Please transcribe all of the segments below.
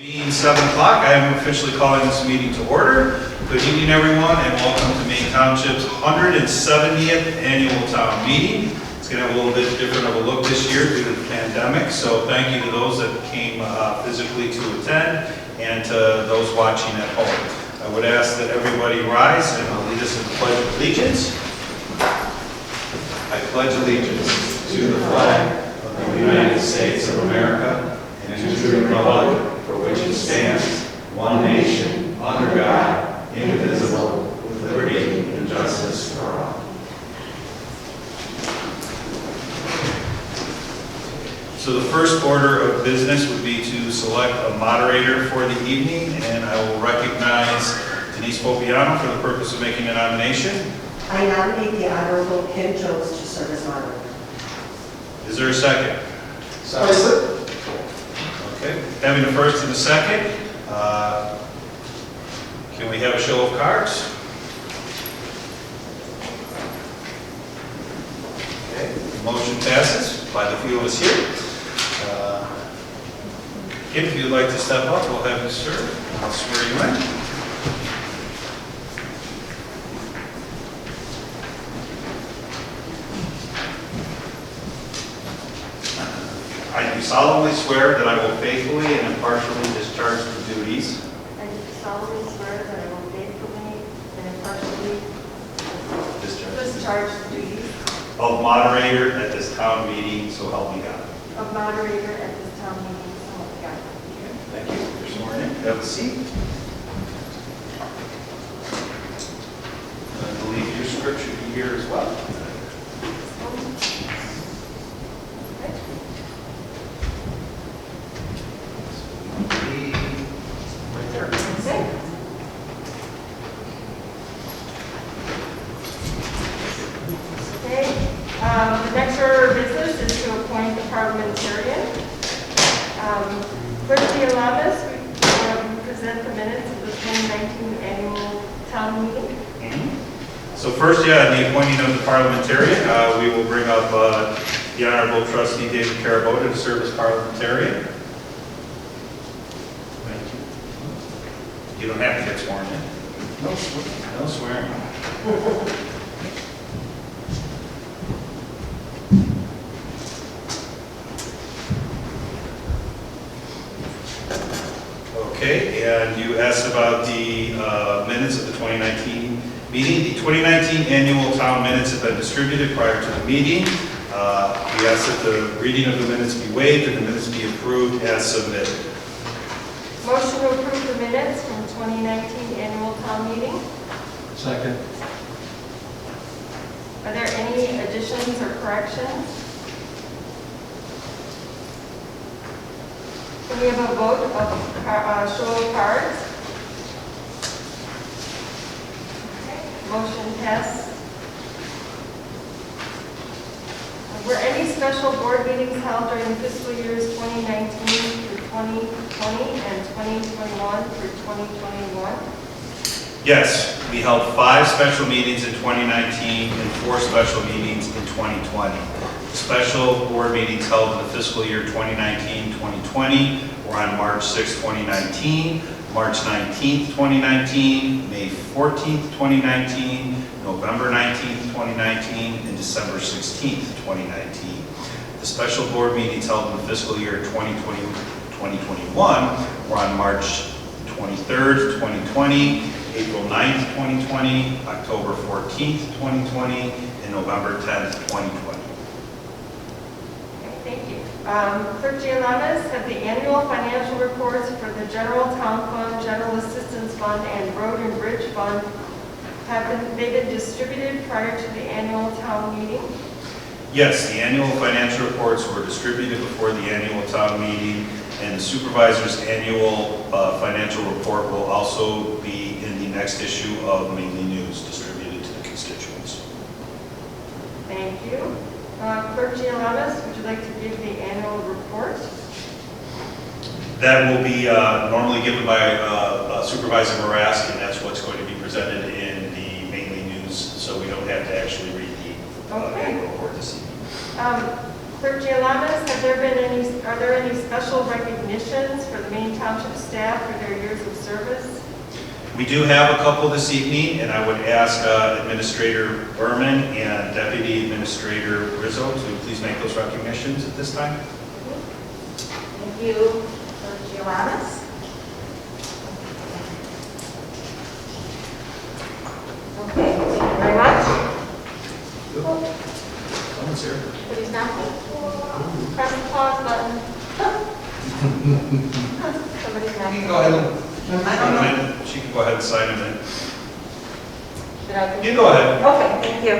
Being 7 o'clock, I am officially calling this meeting to order. Good evening, everyone, and welcome to Maine Township's 170th Annual Town Meeting. It's going to have a little bit different of a look this year due to the pandemic, so thank you to those that came physically to attend and to those watching at home. I would ask that everybody rise and lead us in the Pledge of Allegiance. I pledge allegiance to the flag of the United States of America and to the republic for which it stands, one nation, under God, indivisible, with liberty and justice for all. So the first order of business would be to select a moderator for the evening, and I will recognize Denise Popiano for the purpose of making a nomination. I nominate the Honorable Kim Jones to serve as moderator. Is there a second? Second. Okay, having a first and a second, can we have a show of cards? Okay, the motion passes by the few of us here. Kim, if you'd like to step up, we'll have you serve. I'll swear you in. I do solemnly swear that I will faithfully and impartially discharge the duties I do solemnly swear that I will faithfully and impartially discharge the duties of moderator at this town meeting, so help me God. of moderator at this town meeting, so help me God. Thank you. You're sworn in. Have a seat. I believe your script should be here as well. Right there. Okay. Okay, the next order of business is to appoint the parliamentarian. Clerk Dialamas, we present the minutes of the 2019 annual town meeting. So first, the appointing of the parliamentarian. We will bring up the Honorable Trustee David Carabota to serve as parliamentarian. Thank you. You don't have to get sworn in. No swearing. Okay, and you asked about the minutes of the 2019 meeting. The 2019 annual town minutes have been distributed prior to the meeting. We ask that the reading of the minutes be waived and the minutes be approved as submitted. Motion to approve the minutes from 2019 annual town meeting. Second. Are there any additions or corrections? Can we have a vote of show of cards? Okay. Motion passed. Were any special board meetings held during fiscal years 2019 through 2020 and 2021 through 2021? Yes, we held 5 special meetings in 2019 and 4 special meetings in 2020. Special board meetings held in the fiscal year 2019-2020 were on March 6, 2019, March 19th, 2019, May 14th, 2019, November 19th, 2019, and December 16th, 2019. The special board meetings held in the fiscal year 2020-2021 were on March 23rd, 2020, April 9th, 2020, October 14th, 2020, and November 10th, 2020. Okay, thank you. Clerk Gialamas, have the annual financial reports for the General Town Fund, General Assistance Fund, and Road and Bridge Fund they've been distributed prior to the annual town meeting? Yes, the annual financial reports were distributed before the annual town meeting, and the supervisor's annual financial report will also be in the next issue of Maine News, distributed to the constituents. Thank you. Clerk Gialamas, would you like to give the annual report? That will be normally given by Supervisor Marask, and that's what's going to be presented in the Maine News, so we don't have to actually read the Okay. annual report this evening. Clerk Gialamas, are there any special recognitions for the Maine Township staff for their years of service? We do have a couple this evening, and I would ask Administrator Berman and Deputy Administrator Rizzo to please make those recognitions at this time. Thank you, Clerk Gialamas. Okay, thank you very much. Someone's here. Please now. Press the pause button. Somebody's You now. can go ahead and, She can go ahead and sign them in. Should I? You go ahead. Okay, thank you.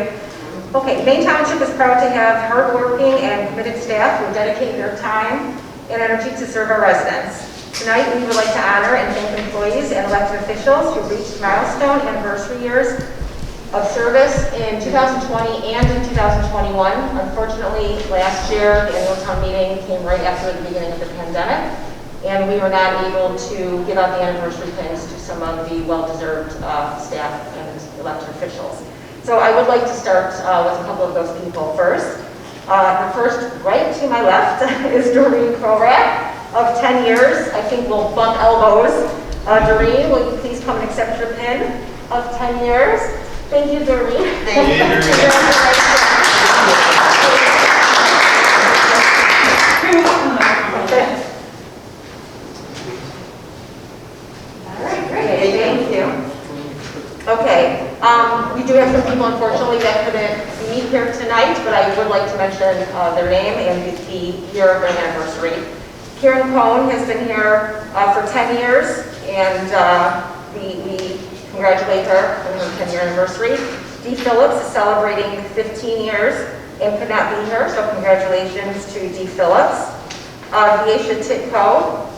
Okay, Maine Township is proud to have hardworking and committed staff who dedicate their time and energy to serve our residents. Tonight, we would like to honor and thank employees and elected officials who reached milestone anniversary years of service in 2020 and in 2021. Unfortunately, last year, the annual town meeting came right after the beginning of the pandemic, and we were not able to give out the anniversary pins to some of the well-deserved staff and elected officials. So I would like to start with a couple of those people first. The first, right to my left, is Doreen Krorak of 10 years. I think we'll bump elbows. Doreen, will you please come and accept your pin of 10 years? Thank you, Doreen. Thank you, Doreen. All right, great. Thank you. Okay, we do have some people, unfortunately, that couldn't be here tonight, but I would like to mention their name and the year of their anniversary. Karen Cohn has been here for 10 years, and we congratulate her on her 10-year anniversary. Dee Phillips is celebrating 15 years and could not be here, so congratulations to Dee Phillips. Viesha Titko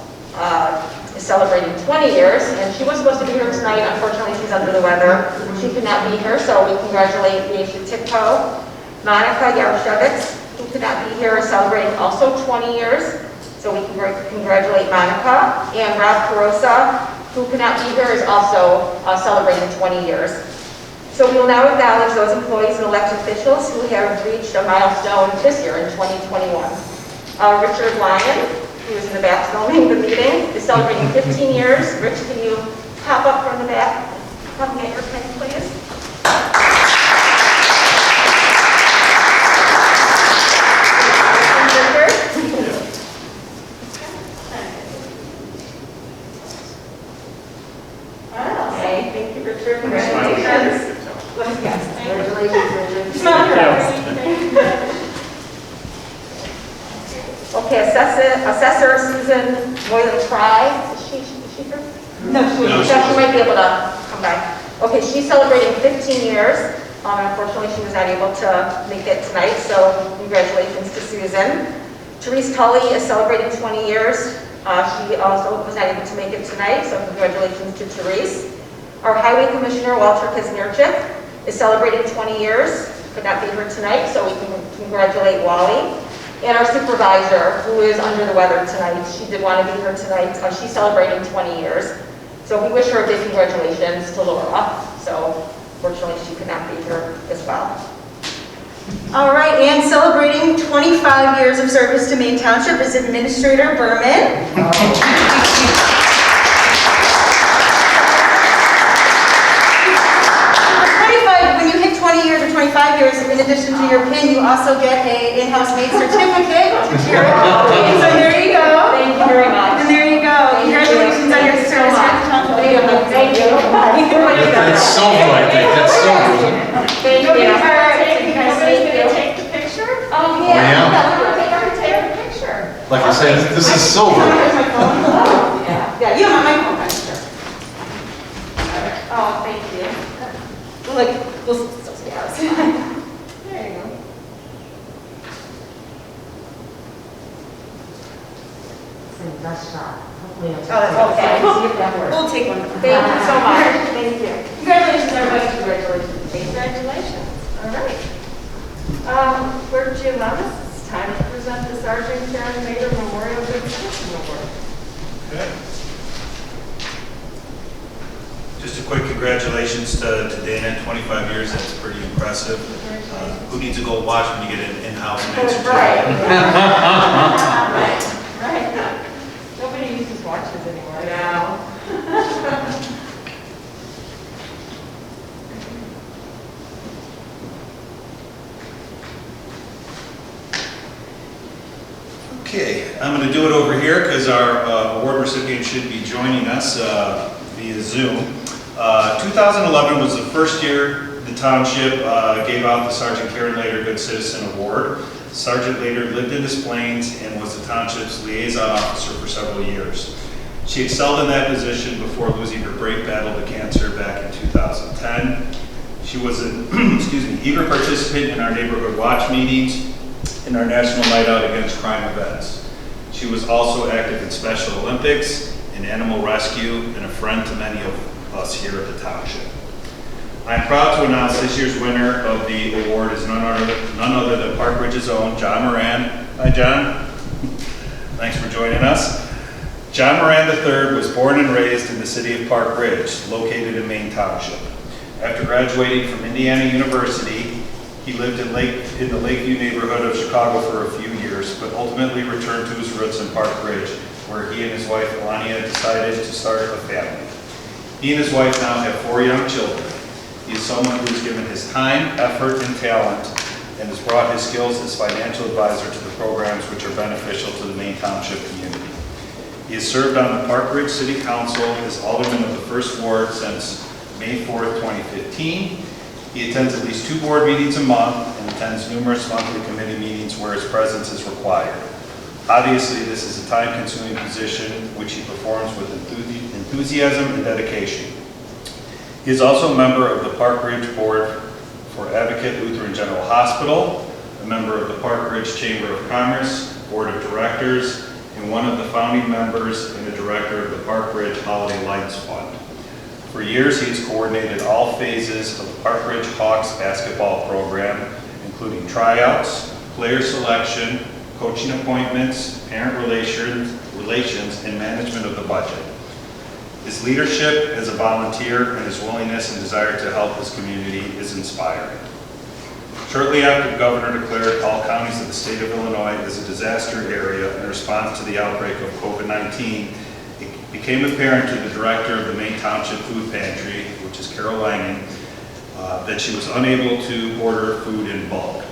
is celebrating 20 years, and she was supposed to be here tonight. Unfortunately, she's under the weather. She could not be here, so we congratulate Viesha Titko. Monica Yaroshevitz, who could not be here, is celebrating also 20 years, so we congratulate Monica. And Rob Carosa, who could not be here, is also celebrating 20 years. So we will now acknowledge those employees and elected officials who have reached a milestone this year in 2021. Richard Lyon, who is in the back filming the meeting, is celebrating 15 years. Rich, can you pop up from the back? Come and get your pen, please. Okay, thank you, Richard. Congratulations. Yes, congratulations, Richard. Okay, Assessor Susan Moylan-Try. Is she here? No, she might be able to come by. Okay, she's celebrating 15 years. Unfortunately, she was not able to make it tonight, so congratulations to Susan. Therese Tully is celebrating 20 years. She also was not able to make it tonight, so congratulations to Therese. Our Highway Commissioner, Walter Kazmierczyk, is celebrating 20 years. Could not be here tonight, so we can congratulate Wally. And our supervisor, who is under the weather tonight, she did want to be here tonight. She's celebrating 20 years. So we wish her a big congratulations to Laura. So fortunately, she could not be here as well. All right, and celebrating 25 years of service to Maine Township is Administrator Berman. When you hit 20 years or 25 years, in addition to your pin, you also get an in-house made certificate to cheer it. So there you go. Thank you very much. And there you go. Congratulations on your service to the township. Thank you. that's silver, I think, that's silver, isn't it? Thank you. Nobody's going to take the picture? Oh, yeah. Take a picture. Like I said, this is silver. Yeah, You have my phone, sure. oh, thank you. We'll still see ours. There you go. Nice shot. Hopefully Oh, that's Okay, okay. see if that works. We'll take one. Thank you so much. Thank you. Congratulations, everybody. Congratulations. Congratulations. All right. Clerk Gialamas, it's time to present the Sergeant Karen Mayer Memorial Good Citizen Award. Okay. Just a quick congratulations to Dana, 25 years, that's pretty impressive. Who needs a gold watch when you get an in-house maid certificate? Right. Right. Nobody uses watches anymore. Now. Okay, I'm going to do it over here because our award recipient should be joining us via Zoom. 2011 was the first year the township gave out the Sergeant Karen Lader Good Citizen Award. Sergeant Lader lived in Des Plaines and was the township's liaison officer for several years. She excelled in that position before losing her brave battle to cancer back in 2010. She was an eager participant in our neighborhood watch meetings and our National Night Out Against Crime events. She was also active in Special Olympics, in animal rescue, and a friend to many of us here at the township. I am proud to announce this year's winner of the award is none other than Park Ridge's own John Moran. Hi, John. Thanks for joining us. John Moran III was born and raised in the city of Park Ridge, located in Maine Township. After graduating from Indiana University, he lived in the Lakeview neighborhood of Chicago for a few years, but ultimately returned to his roots in Park Ridge, where he and his wife, Melania, decided to start a family. He and his wife now have 4 young children. He is someone who has given his time, effort, and talent, and has brought his skills as financial advisor to the programs which are beneficial to the Maine Township community. He has served on the Park Ridge City Council as alderman of the First Ward since May 4th, 2015. He attends at least 2 board meetings a month and attends numerous monthly committee meetings where his presence is required. Obviously, this is a time-consuming position which he performs with enthusiasm and dedication. He is also a member of the Park Ridge Board for Advocate Lutheran General Hospital, a member of the Park Ridge Chamber of Commerce, Board of Directors, and one of the founding members and a director of the Park Ridge Holiday Lights Fund. For years, he has coordinated all phases of the Park Ridge Hawks basketball program, including tryouts, player selection, coaching appointments, parent relations, and management of the budget. His leadership as a volunteer and his willingness and desire to help his community is inspiring. Shortly after the governor declared all counties of the state of Illinois as a disaster area in response to the outbreak of COVID-19, it became apparent to the director of the Maine Township Food Pantry, which is Carol Langen, that she was unable to order food in bulk.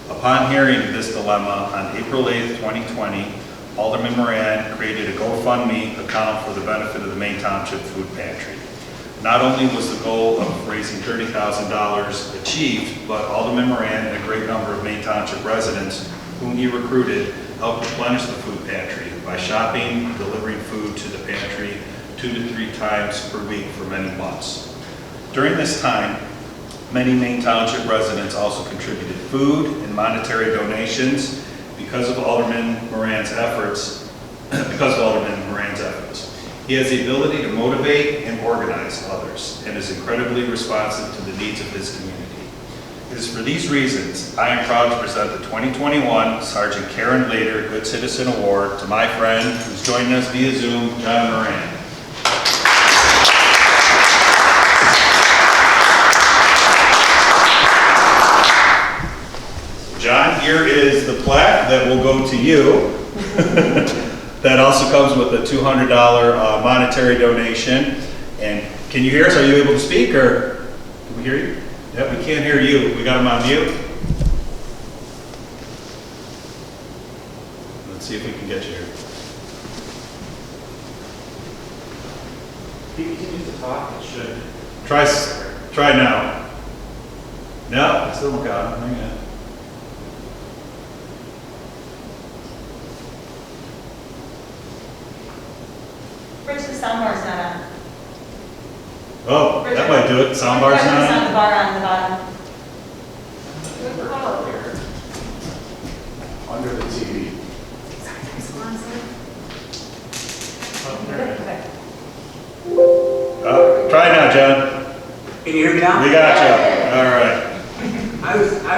Upon hearing of this dilemma on April 8th, 2020, Alderman Moran created a GoFundMe account for the benefit of the Maine Township Food Pantry. Not only was the goal of raising $30,000 achieved, but Alderman Moran and a great number of Maine Township residents whom he recruited helped replenish the food pantry by shopping and delivering food to the pantry 2 to 3 times per week for many months. During this time, many Maine Township residents also contributed food and monetary donations because of Alderman Moran's efforts. He has the ability to motivate and organize others and is incredibly responsive to the needs of his community. It is for these reasons I am proud to present the 2021 Sergeant Karen Lader Good Citizen Award to my friend who's joining us via Zoom, John Moran. John, here is the plaque that will go to you. That also comes with a $200 monetary donation. And can you hear us? Are you able to speak, or can we hear you? Yeah, we can't hear you. We got him on mute. Let's see if we can get you here. He continues to talk. It should. Try now. No, it's still got him. Hang on. Rich, the soundbar's not on. Oh, that might do it. Soundbar's It's not on on. the bar on the bottom. Good call here. Under the TV. Try now, John. Can you hear me now? We got you. All right. I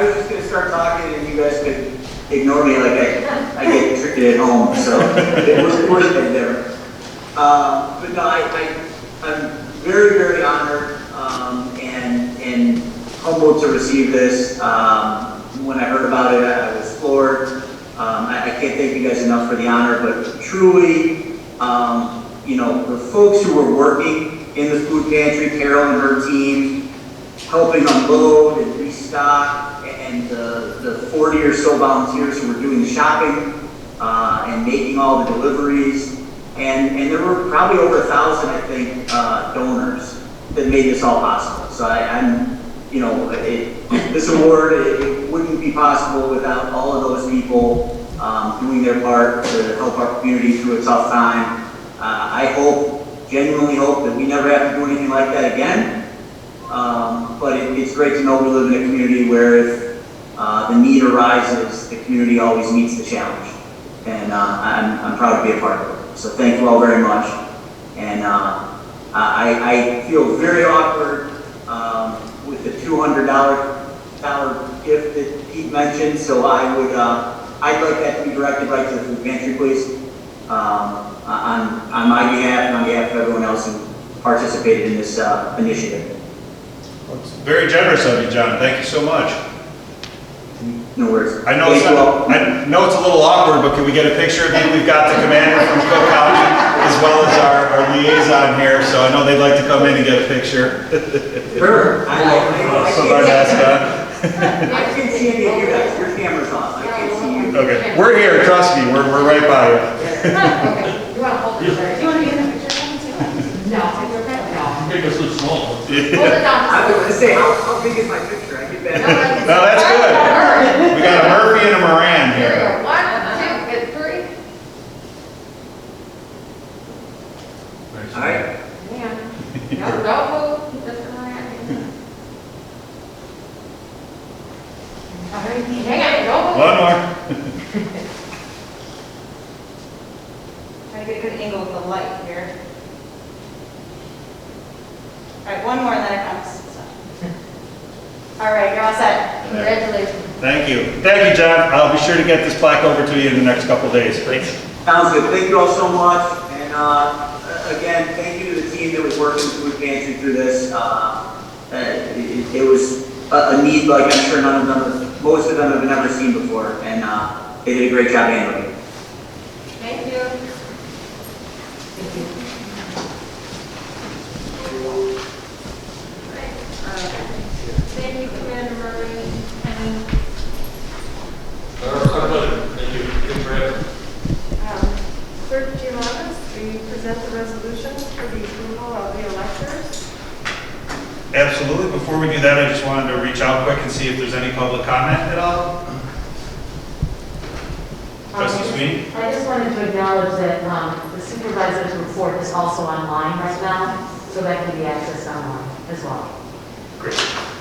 was just gonna start talking and you guys could ignore me like I get tricked at home, so it was big there. But no, I'm very, very honored and humbled to receive this. When I heard about it, I was floored. I can't thank you guys enough for the honor, but truly, you know, the folks who were working in the food pantry, Carol and her team, helping unload and restock, and the 40 or so volunteers who were doing the shopping and making all the deliveries. And there were probably over 1,000, I think, donors that made this all possible. So I'm, you know, this award, it wouldn't be possible without all of those people doing their part to help our community through a tough time. I genuinely hope that we never have to do anything like that again. But it's great to know we live in a community where if the need arises, the community always meets the challenge. And I'm proud to be a part of it. So thank you all very much. And I feel very awkward with the $200 gift that Pete mentioned. So I'd like that to be directed right to the food pantry, please. On my behalf and on behalf of everyone else who participated in this initiative. It's very generous of you, John. Thank you so much. No worries. I know it's a little awkward, but can we get a picture of you? We've got the commander from Cook County as well as our liaison here, so I know they'd like to come in and get a picture. Sure. Somebody ask that. I can't see any of you guys. Your camera's off. I can't see you. Okay, we're here. Trust me, we're right by you. Okay, you want to hold it there? Do you want to get in the picture? No, you're okay. No. Make us look small. Hold it down. I was going to say, how big is my picture? I get that. No, that's good. We got a Murphy and a Moran Here we here. go. 1, 2, and 3. All right. No, don't move. Mr. Moran. All right, hang on, don't move. One more. Try to get a good angle with the light here. All right, one more and then I promise. All right, you're all set. Congratulations. Thank you. Thank you, John. I'll be sure to get this plaque over to you in the next couple of days. Thanks. Sounds good. Thank you all so much. And again, thank you to the team that was working the food pantry through this. It was a need like I'm sure most of them have never seen before. And they did a great job handling it. Thank you. Thank you, Commander Murray. Our pleasure. Thank you. Good for having us. Clerk Giovannis, will you present the resolutions for the approval of the electors? Absolutely. Before we do that, I just wanted to reach out quick and see if there's any public comment at all. Trustee Sweeney? I just wanted to acknowledge that the supervisor's report is also online right now, so that can be accessed online as well. Great.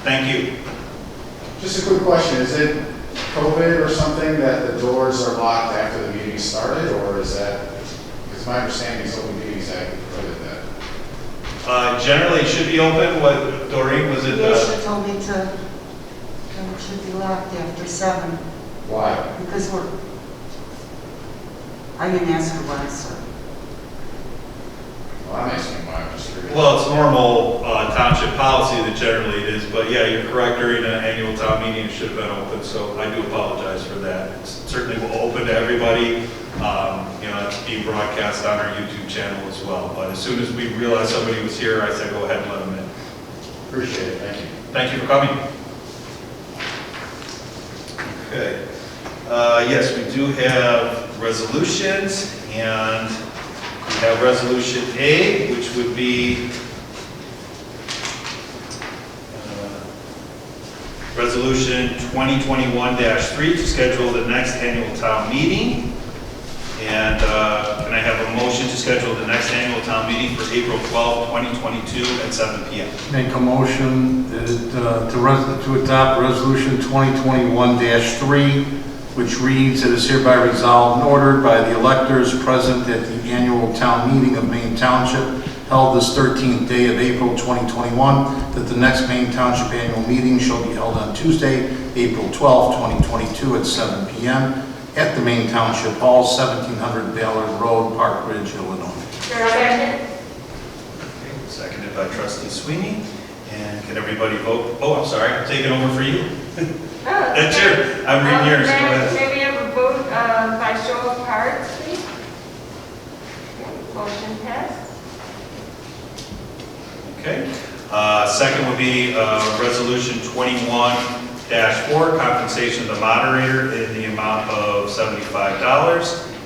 Thank you. Just a quick question, is it COVID or something that the doors are locked after the meeting started, or is that, because my understanding is Open Meetings Act prohibited that. Generally, it should be open. What, Doreen, was it? Yes, she told me to, it should be locked after 7, Why? because I didn't ask her why, so. Well, I'm asking why, I'm just curious. Well, it's normal township policy that generally it is, but yeah, you're correct. During an annual town meeting, it should have been open, so I do apologize for that. It's certainly open to everybody. You know, it's being broadcast on our YouTube channel as well. But as soon as we realized somebody was here, I said, go ahead and let them in. Appreciate it, thank you. Thank you for coming. Okay. Yes, we do have resolutions, and we have Resolution A, which would be Resolution 2021-3 to schedule the next annual town meeting. And can I have a motion to schedule the next annual town meeting for April 12, 2022 at 7 p.m.? Make a motion to adopt Resolution 2021-3, which reads, "It is hereby resolved and ordered by the electors present at the annual town meeting of Maine Township held this 13th day of April 2021, that the next Maine Township annual meeting shall be held on Tuesday, April 12, 2022 at 7 p.m. at the Maine Township Hall, 1700 Ballard Road, Park Ridge, Illinois." Second. Seconded by Trustee Sweeney. And can everybody vote? Oh, I'm sorry, I'm taking over for you. Oh, That's okay. yours. I'm reading yours. Go ahead. May we have a vote by show of cards, please? Okay, motion passed. Okay. Second would be Resolution 21-4, compensation of the moderator in the amount of $75.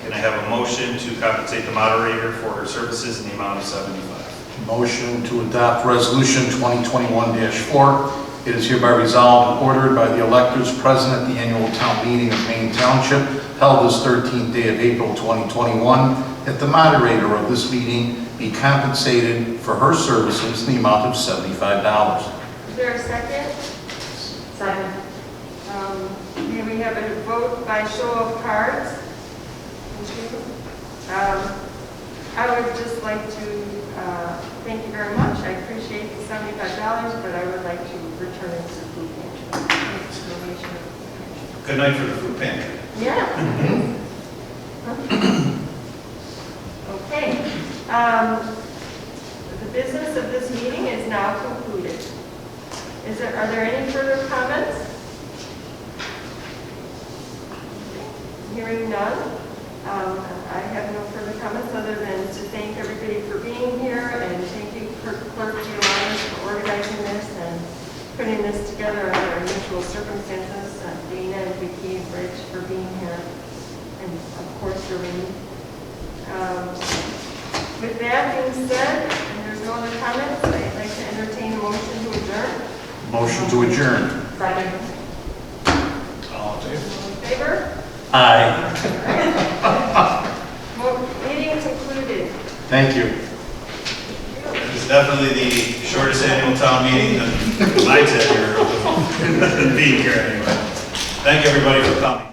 Can I have a motion to compensate the moderator for her services in the amount of $75? Motion to adopt Resolution 2021-4. It is hereby resolved and ordered by the electors present at the annual town meeting of Maine Township held this 13th day of April 2021 that the moderator of this meeting be compensated for her services in the amount of $75. Is there a second? Second. May we have a vote by show of cards? I would just like to thank you very much. I appreciate the $75, but I would like to return it to the food pantry. Good night for the food pantry. Yeah. Okay. The business of this meeting is now concluded. Are there any further comments? Hearing none. I have no further comments other than to thank everybody for being here and thank you, Clerk Giovanni, for organizing this and putting this together under unusual circumstances. Dana and Vicki and Rich for being here, and of course Doreen. With that being said, and there's no other comments, I'd like to entertain a motion to adjourn. Motion to adjourn. Second. All in favor? All in favor? Aye. Meeting concluded. Thank you. It's definitely the shortest annual town meeting in my tenure of being here anyway. Thank you, everybody, for coming.